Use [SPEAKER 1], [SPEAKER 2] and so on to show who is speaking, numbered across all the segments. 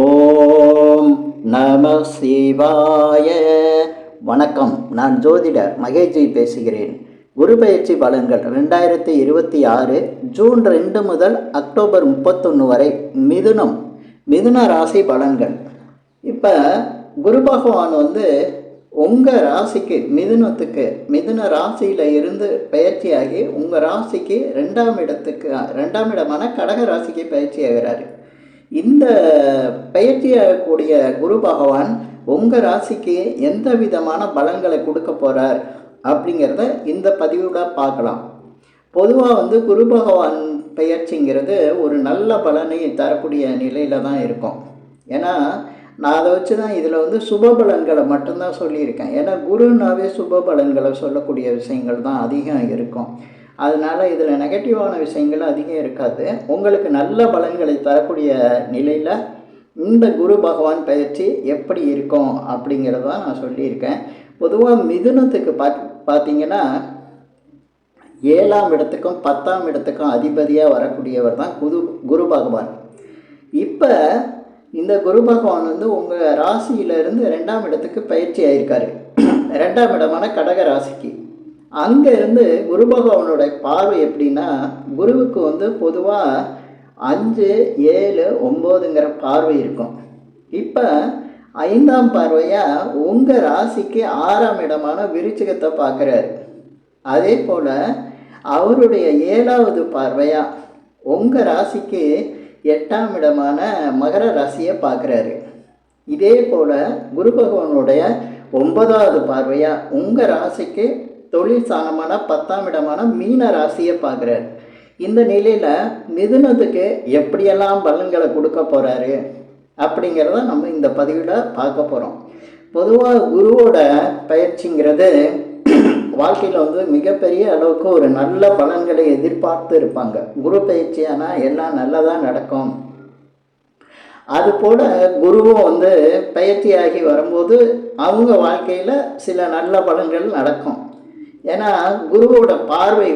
[SPEAKER 1] ஓம் நம சிவாய. வணக்கம். நான் ஜோதிடர் மகேஜி பேசுகிறேன். குரு பயிற்சி பலன்கள் 2026 ஜூன் 2 முதல் அக்டோபர் 31 வரை மிதுன ராசி பலன்கள். இப்போ குரு பகவான் உங்கள் ராசிக்கு மிதுன ராசியில் இருந்து பயிற்சியாகி உங்கள் ராசிக்கு ரெண்டாம் இடமான கடக ராசிக்கு பயிற்சி ஆகிறாரு. இந்த பயிற்சியாகக்கூடிய குரு பகவான் உங்கள் ராசிக்கு எந்த விதமான பலன்களை கொடுக்க போகிறார் அப்படிங்கிறத இந்த பதிவில் பார்க்கலாம். பொதுவாக குரு பகவான் பயிற்சிங்கிறது ஒரு நல்ல பலனை தரக்கூடிய நிலையில் தான் இருக்கும். ஏன்னா நான் அதை வச்சு தான் இதில் சுப பலன்களை மட்டும்தான் சொல்லியிருக்கேன். ஏன்னா குருனாவே சுப பலன்களை சொல்லக்கூடிய விஷயங்கள் தான் அதிகம் இருக்கும். அதனால் இதில் நெகட்டிவான விஷயங்கள் அதிகம் இருக்காது. உங்களுக்கு நல்ல பலன்களை தரக்கூடிய நிலையில் இந்த குரு பகவான் பயிற்சி எப்படி இருக்கும் அப்படிங்கிறதான் நான் சொல்லியிருக்கேன். பொதுவாக மிதுனத்துக்கு பார்த்தீங்கன்னா 7ஆம் இடத்துக்கும் 10ஆம் இடத்துக்கும் அதிபதியாக வரக்கூடியவர் தான் குரு பகவான். இப்போ இந்த குரு பகவான் உங்கள் ராசியிலிருந்து 2ஆம் இடத்துக்கு பயிற்சி ஆகியிருக்காரு. 2ஆம் இடமான கடக ராசிக்கு. அங்கே இருந்து குரு பகவானோட பார்வை எப்படின்னா, குருவுக்கு பொதுவாக 5, 7, 9ங்கிற பார்வை இருக்கும். இப்போ 5ஆம் பார்வையாக உங்கள் ராசிக்கு 6ஆம் இடமான விருச்சிகத்தை பார்க்குறாரு. அதே போல் அவருடைய 7ஆவது பார்வையாக உங்கள் ராசிக்கு 8ஆம் இடமான மகர ராசியை பார்க்குறாரு. இதே போல் குரு பகவானுடைய 9ஆவது பார்வையாக உங்கள் ராசிக்கு தொழில் ஸ்தானமான 10ஆம் இடமான மீன ராசியை பார்க்குறாரு. இந்த நிலையில் மிதுனத்துக்கு எப்படியெல்லாம் பலன்களை கொடுக்க போகிறாரு அப்படிங்கிறத நம்ம இந்த பதிவில் பார்க்க போகிறோம். பொதுவாக குருவோட பயிற்சிங்கிறது வாழ்க்கையில் மிகப்பெரிய அளவுக்கு ஒரு நல்ல பலன்களை எதிர்பார்த்து இருப்பாங்க. குரு பயிற்சியானால் எல்லாம் நல்லதாக நடக்கும். அதுபோல் குருவும் பயிற்சியாகி வரும்போது அவங்க வாழ்க்கையில் சில நல்ல பலன்கள் நடக்கும். ஏன்னா குருவோட பார்வை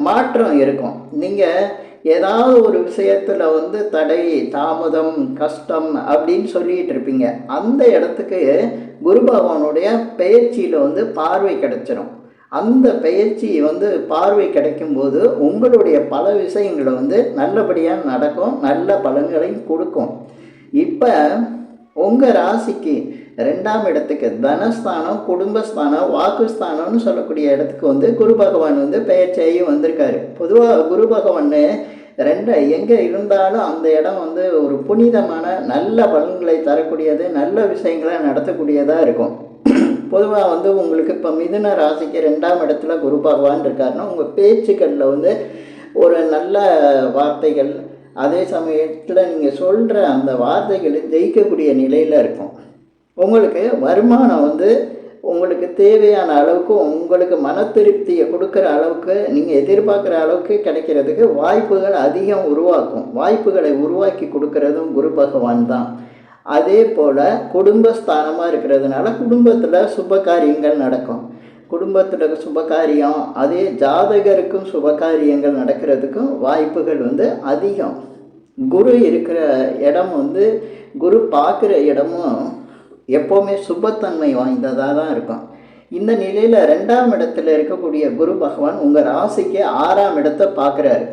[SPEAKER 1] மாற்றம் இருக்கும். நீங்கள் ஏதாவது ஒரு விஷயத்தில் தடை, தாமதம், கஷ்டம் அப்படின்னு சொல்லிகிட்டு இருப்பீங்க. அந்த இடத்துக்கு குரு பகவானுடைய பயிற்சியில் பார்வை கிடைச்சிடும். அந்த பயிற்சி பார்வை கிடைக்கும்போது உங்களுடைய பல விஷயங்களை நல்லபடியாக நடக்கும், நல்ல பலன்களையும் கொடுக்கும். இப்போ உங்கள் ராசிக்கு 2ஆம் இடத்துக்கு தனஸ்தானம், குடும்பஸ்தானம், வாக்குஸ்தானம்னு சொல்லக்கூடிய இடத்துக்கு குரு பகவான் பயிற்சியாகி வந்திருக்காரு. பொதுவாக குரு பகவான் எங்கே இருந்தாலும் அந்த இடம் ஒரு புனிதமான நல்ல பலன்களை தரக்கூடியது, நல்ல விஷயங்களை நடத்தக்கூடியதாக இருக்கும். பொதுவாக உங்களுக்கு இப்போ மிதுன ராசிக்கு 2ஆம் இடத்துல குரு பகவான் இருக்காருன்னா உங்கள் பேச்சுக்களில் ஒரு நல்ல வார்த்தைகள், அதே சமயத்தில் நீங்கள் சொல்கிற அந்த வார்த்தைகள் ஜெயிக்கக்கூடிய நிலையில் இருக்கும். உங்களுக்கு வருமானம் உங்களுக்கு தேவையான அளவுக்கு, உங்களுக்கு மன திருப்தியை கொடுக்குற அளவுக்கு, நீங்கள் எதிர்பார்க்குற அளவுக்கு கிடைக்கிறதுக்கு வாய்ப்புகள் அதிகம் உருவாக்கும். வாய்ப்புகளை உருவாக்கி கொடுக்கறதும் குரு பகவான் தான். அதே போல் குடும்பஸ்தானமாக இருக்கிறதுனால குடும்பத்தில் சுபகாரியங்கள் நடக்கும். குடும்பத்தில் சுபகாரியம், அதே ஜாதகருக்கும் சுபகாரியங்கள் நடக்கிறதுக்கும் வாய்ப்புகள் அதிகம். குரு இருக்கிற இடம் குரு பார்க்குற இடமும் எப்போவுமே சுபத்தன்மை வாய்ந்ததாக தான் இருக்கும். இந்த நிலையில் 2ஆம் இடத்துல இருக்கக்கூடிய குரு பகவான் உங்கள் ராசிக்கு 6ஆம் இடத்தை பார்க்குறாரு.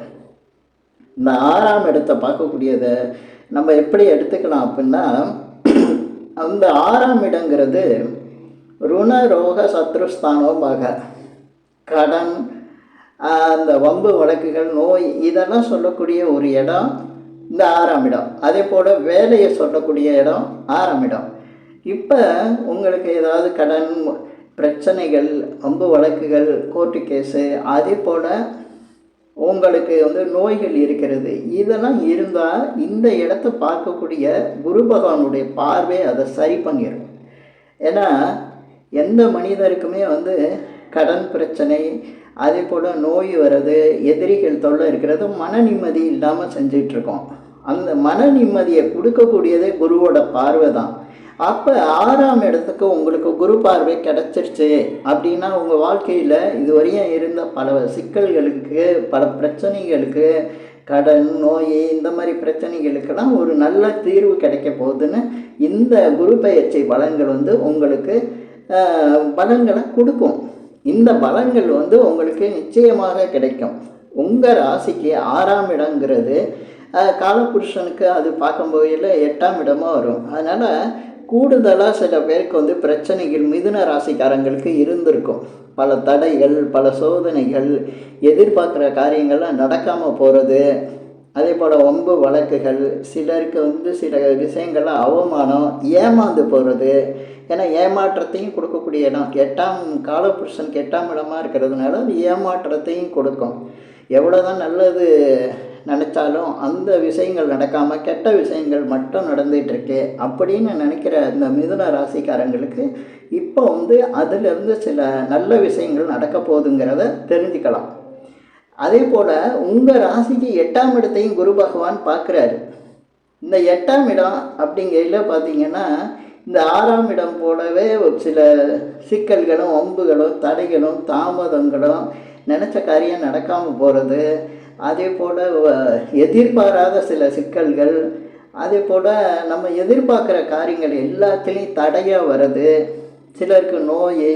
[SPEAKER 1] இந்த 6ஆம் இடத்தை பார்க்கக்கூடியதை நம்ம எப்படி எடுத்துக்கலாம் அப்படின்னா, அந்த 6ஆம் இடங்கிறது ருண ரோக சத்ருஸ்தானோபாக, கடன், அந்த வம்பு வழக்குகள், நோய், இதெல்லாம் சொல்லக்கூடிய ஒரு இடம் இந்த 6ஆம் இடம். அதே போல் வேலையை சொல்லக்கூடிய இடம் 6ஆம் இடம். இப்போ உங்களுக்கு ஏதாவது கடன் பிரச்சனைகள், வம்பு வழக்குகள், கோர்ட்டு கேஸு, அதே போல் உங்களுக்கு நோய்கள் இருக்கிறது, இதெல்லாம் இருந்தால் இந்த இடத்த பார்க்கக்கூடிய குரு பகவானுடைய பார்வை அதை சரி பண்ணிடும். ஏன்னா எந்த மனிதருக்குமே கடன் பிரச்சனை, அதே போல் நோய் வர்றது, எதிரிகள் தொல்லை இருக்கிறது, மன நிம்மதி இல்லாமல் செஞ்சிட்ருக்கோம். அந்த மன நிம்மதியை கொடுக்கக்கூடியதே குருவோட பார்வை தான். அப்போ 6ஆம் இடத்துக்கு உங்களுக்கு குரு பார்வை கிடச்சிருச்சு அப்படின்னா உங்கள் வாழ்க்கையில் இதுவரையும் இருந்த பல சிக்கல்களுக்கு, பல பிரச்சனைகளுக்கு, கடன், நோய், இந்த மாதிரி பிரச்சனைகளுக்கெல்லாம் ஒரு நல்ல தீர்வு கிடைக்க போகுதுன்னு இந்த குரு பெயர்ச்சி பலன்கள் வந்து உங்களுக்கு பலன்களை கொடுக்கும். இந்த பலன்கள் வந்து உங்களுக்கு நிச்சயமாக கிடைக்கும். உங்கள் ராசிக்கு 6ஆம் இடங்கிறது காலபுருஷனுக்கு அது பார்க்கும்போது 8ஆம் இடமாக வரும். அதனால் கூடுதலாக சில பேருக்கு வந்து பிரச்சனைகள் மிதுன ராசிக்காரங்களுக்கு இருந்திருக்கும். பல தடைகள், பல சோதனைகள், எதிர்பார்க்குற காரியங்கள்லாம் நடக்காமல் போகிறது, அதே போல் வம்பு வழக்குகள், சிலருக்கு வந்து சில விஷயங்கள்லாம் அவமானம், ஏமாந்து போகிறது. ஏன்னா ஏமாற்றத்தையும் கொடுக்கக்கூடிய இடம் 8ஆம் காலபுருஷனுக்கு 8ஆம் இடமாக இருக்கிறதுனால அது ஏமாற்றத்தையும் கொடுக்கும். எவ்வளோ தான் நல்லது நினச்சாலும் அந்த விஷயங்கள் நடக்காமல் கெட்ட விஷயங்கள் மட்டும் நடந்துகிட்ருக்கு அப்படின்னு நினைக்கிற இந்த மிதுன ராசிக்காரங்களுக்கு இப்போ வந்து அதிலிருந்து சில நல்ல விஷயங்கள் நடக்க போகுதுங்கிறத தெரிஞ்சுக்கலாம். அதே போல் உங்கள் ராசிக்கு 8ஆம் இடத்தையும் குரு பகவான் பார்க்குறாரு. இந்த 8ஆம் இடம் அப்படிங்கையில் பார்த்தீங்கன்னா இந்த 6ஆம் இடம் போலவே சில சிக்கல்களும், வம்புகளும், தடைகளும், தாமதங்களும், நினச்ச காரியம் நடக்காமல் போகிறது, அதே போல் எதிர்பாராத சில சிக்கல்கள், அதே போல் நம்ம எதிர்பார்க்குற காரியங்கள் எல்லாத்துலேயும் தடையாக வருது, சிலருக்கு நோய்,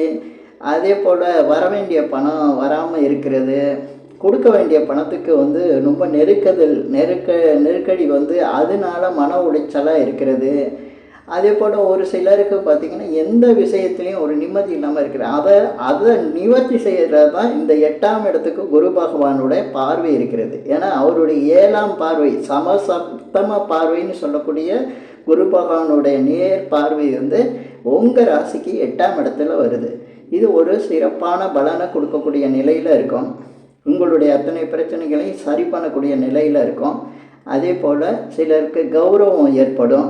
[SPEAKER 1] அதே போல் வர வேண்டிய பணம் வராமல் இருக்கிறது, கொடுக்க வேண்டிய பணத்துக்கு வந்து ரொம்ப நெருக்கடி வந்து அதனால மன உளைச்சலாக இருக்கிறது. அதே போல் ஒரு சிலருக்கு பார்த்திங்கன்னா எந்த விஷயத்துலையும் ஒரு நிம்மதி இல்லாமல் இருக்கிறது. அதை நிவர்த்தி செய்கிறது தான் இந்த 8ஆம் இடத்துக்கு குரு பகவானுடைய பார்வை இருக்கிறது. ஏன்னா அவருடைய 7ஆம் பார்வை, சமசப்தம பார்வைன்னு சொல்லக்கூடிய குரு பகவானுடைய நேர் பார்வை வந்து உங்கள் ராசிக்கு 8ஆம் இடத்துல வருது. இது ஒரு சிறப்பான பலனை கொடுக்கக்கூடிய நிலையில் இருக்கும். உங்களுடைய அத்தனை பிரச்சனைகளையும் சரி பண்ணக்கூடிய நிலையில் இருக்கும். அதே போல் சிலருக்கு கௌரவம் ஏற்படும்,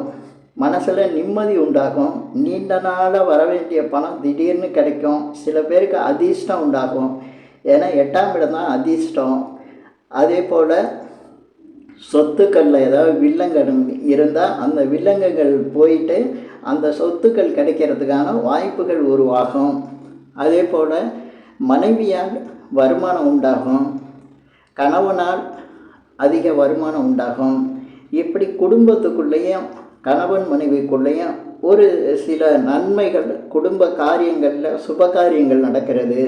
[SPEAKER 1] மனசில் நிம்மதி உண்டாகும், நீண்ட நாளாக வர வேண்டிய பணம் திடீர்னு கிடைக்கும், சில பேருக்கு அதிர்ஷ்டம் உண்டாகும். ஏன்னா 8ஆம் இடம் தான் அதிர்ஷ்டம். அதே போல் சொத்துக்களில் ஏதாவது வில்லங்கள் இருந்தால் அந்த வில்லங்கங்கள் போயிட்டு அந்த சொத்துக்கள் கிடைக்கிறதுக்கான வாய்ப்புகள் உருவாகும். அதே போல் மனைவியால் வருமானம் உண்டாகும், கணவனால் அதிக வருமானம் உண்டாகும். இப்படி குடும்பத்துக்குள்ளேயும் கணவன் மனைவிக்குள்ளேயும் ஒரு சில நன்மைகள், குடும்ப காரியங்களில் சுப காரியங்கள் நடக்கிறது.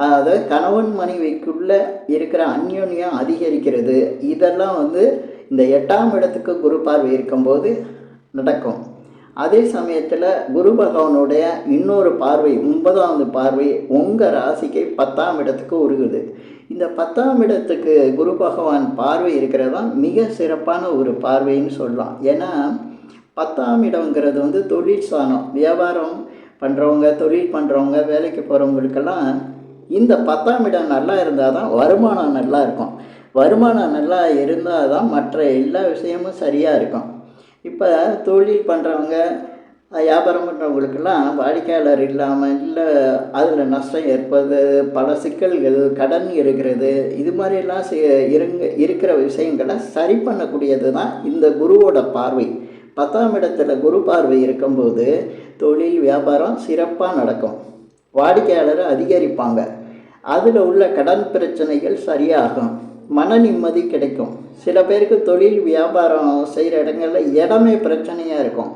[SPEAKER 1] அதாவது கணவன் மனைவிக்குள்ளே இருக்கிற அந்யோன்யம் அதிகரிக்கிறது. இதெல்லாம் வந்து இந்த 8ஆம் இடத்துக்கு குரு பார்வை இருக்கும்போது நடக்கும். அதே சமயத்தில் குரு பகவானுடைய இன்னொரு பார்வை, 9வது பார்வை உங்கள் ராசிக்கு 10ஆம் இடத்துக்கு உருகுது. இந்த 10ஆம் இடத்துக்கு குரு பகவான் பார்வை இருக்கிறது தான் மிக சிறப்பான ஒரு பார்வைன்னு சொல்லலாம். ஏன்னா 10ஆம் இடங்கிறது வந்து தொழில் ஸ்தானம். வியாபாரம் பண்ணுறவங்க, தொழில் பண்ணுறவங்க, வேலைக்கு போகிறவங்களுக்கெல்லாம் இந்த 10ஆம் இடம் நல்லா இருந்தால் தான் வருமானம் நல்லா இருக்கும். வருமானம் நல்லா இருந்தால் தான் மற்ற எல்லா விஷயமும் சரியாக இருக்கும். இப்போ தொழில் பண்ணுறவங்க, வியாபாரம் பண்ணுறவங்களுக்கெல்லாம் வாடிக்கையாளர் இல்லாமல், இல்லை அதில் நஷ்டம் ஏற்பது, பல சிக்கல்கள், கடன் இருக்கிறது, இது மாதிரிலாம் இருக்கிற விஷயங்களை சரி பண்ணக்கூடியது தான் இந்த குருவோட பார்வை. 10ஆம் இடத்துல குரு பார்வை இருக்கும்போது தொழில் வியாபாரம் சிறப்பாக நடக்கும், வாடிக்கையாளரை அதிகரிப்பாங்க, அதில் உள்ள கடன் பிரச்சனைகள் சரியாகும், மன நிம்மதி கிடைக்கும். சில பேருக்கு தொழில் வியாபாரம் செய்கிற இடங்களில் இடமே பிரச்சனையாக இருக்கும்,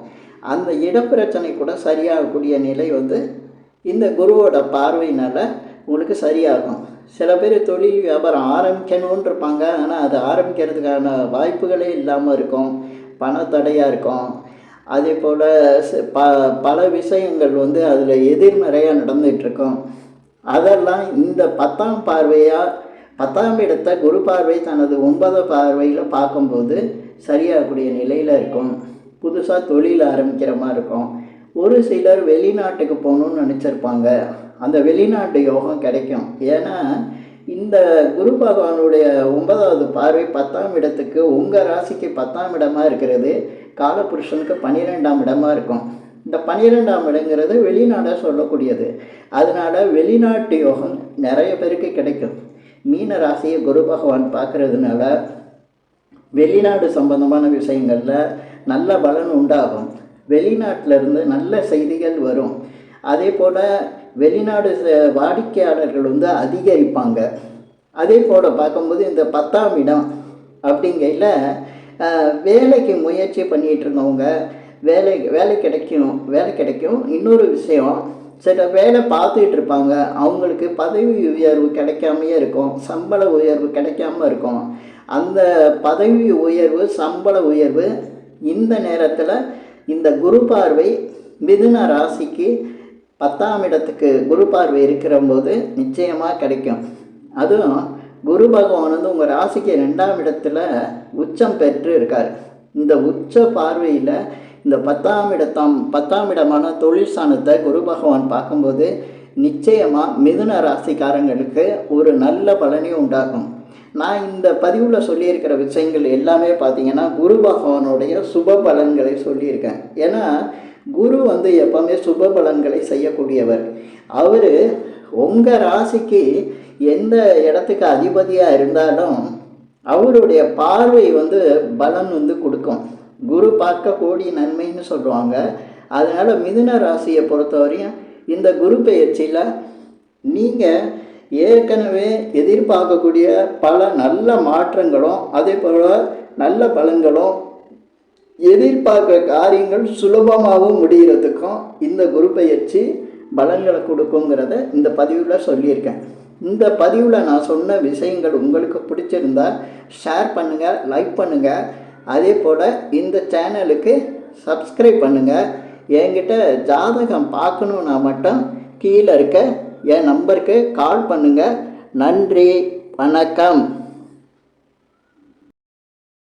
[SPEAKER 1] அந்த இடப்பிரச்சனை கூட சரியாகக்கூடிய நிலை வந்து இந்த குருவோட பார்வையினால் உங்களுக்கு சரியாகும். சில பேர் தொழில் வியாபாரம் ஆரம்பிக்கணும்னு இருப்பாங்க, ஆனால் அது ஆரம்பிக்கிறதுக்கான வாய்ப்புகளே இல்லாமல் இருக்கும், பணத்தடையாக இருக்கும். அதே போல் பல விஷயங்கள் வந்து அதில் எதிர்மறையாக நடந்துகிட்ருக்கும். அதெல்லாம் இந்த 10ஆம் பார்வையாக 10ஆம் இடத்தை குரு பார்வை தனது 9வது பார்வையில் பார்க்கும்போது சரியாகக்கூடிய நிலையில் இருக்கும். புதுசாக தொழில் ஆரம்பிக்கிற மாதிரி இருக்கும். ஒரு சிலர் வெளிநாட்டுக்கு போகணுன்னு நினச்சிருப்பாங்க, அந்த வெளிநாட்டு யோகம் கிடைக்கும். ஏன்னா இந்த குரு பகவானுடைய 9வது பார்வை 10ஆம் இடத்துக்கு உங்கள் ராசிக்கு 10ஆம் இடமாக இருக்கிறது காலபுருஷனுக்கு 12ஆம் இடமாக இருக்கும். இந்த 12ஆம் இடங்கிறது வெளிநாடை சொல்லக்கூடியது. அதனால் வெளிநாட்டு யோகம் நிறைய பேருக்கு கிடைக்கும். மீன ராசியை குரு பகவான் பார்க்குறதுனால வெளிநாடு சம்பந்தமான விஷயங்களில் நல்ல பலன் உண்டாகும். வெளிநாட்டிலிருந்து நல்ல செய்திகள் வரும். அதே போல் வெளிநாடு வாடிக்கையாளர்கள் வந்து அதிகரிப்பாங்க. அதே போல் பார்க்கும்போது இந்த 10ஆம் இடம் அப்படிங்கையில் வேலைக்கு முயற்சி பண்ணிகிட்டு இருந்தவங்க வேலை கிடைக்கும். இன்னொரு விஷயம், சில வேலை பார்த்துக்கிட்டு இருப்பாங்க, அவங்களுக்கு பதவி உயர்வு கிடைக்காமையே இருக்கும், சம்பள உயர்வு கிடைக்காம இருக்கும். அந்த பதவி உயர்வு, சம்பள உயர்வு இந்த நேரத்தில் இந்த குரு பார்வை மிதுன ராசிக்கு 10ஆம் இடத்துக்கு குரு பார்வை இருக்கிற போது நிச்சயமாக கிடைக்கும். அதுவும் குரு பகவான் வந்து உங்கள் ராசிக்கு 2ஆம் இடத்துல உச்சம் பெற்று இருக்கார். இந்த உச்ச பார்வையில் இந்த 10ஆம் இடமான தொழில் ஸ்தானத்தை குரு பகவான் பார்க்கும்போது நிச்சயமாக மிதுன ராசிக்காரங்களுக்கு ஒரு நல்ல பலனே உண்டாகும். நான் இந்த பதிவில் சொல்லியிருக்கிற விஷயங்கள் எல்லாமே பார்த்திங்கன்னா குரு பகவானுடைய சுப பலன்களை சொல்லியிருக்கேன். ஏன்னா குரு வந்து எப்போவுமே சுப பலன்களை செய்யக்கூடியவர். அவர் உங்கள் ராசிக்கு எந்த இடத்துக்கு அதிபதியாக இருந்தாலும் அவருடைய பார்வை வந்து பலன் வந்து கொடுக்கும். குரு பார்க்க கோடி நன்மைன்னு சொல்லுவாங்க. அதனால் மிதுன ராசியை பொறுத்தவரையும் இந்த குரு பெயர்ச்சியில் நீங்கள் ஏற்கனவே எதிர்பார்க்கக்கூடிய பல நல்ல மாற்றங்களும் அதே போல் நல்ல பலன்களும் எதிர்பார்க்குற காரியங்கள் சுலபமாகவும் முடிகிறதுக்கும் இந்த குரு பெயர்ச்சி பலன்களை கொடுக்குங்கிறத இந்த பதிவில் சொல்லியிருக்கேன். இந்த பதிவில் நான் சொன்ன விஷயங்கள் உங்களுக்கு பிடிச்சிருந்தா ஷேர் பண்ணுங்கள், லைக் பண்ணுங்கள். அதே போல் இந்த சேனலுக்கு சப்ஸ்கிரைப் பண்ணுங்கள். என்கிட்ட ஜாதகம் பார்க்கணுன்னா மட்டும் கீழே இருக்க என் நம்பருக்கு கால் பண்ணுங்கள். நன்றி, வணக்கம்.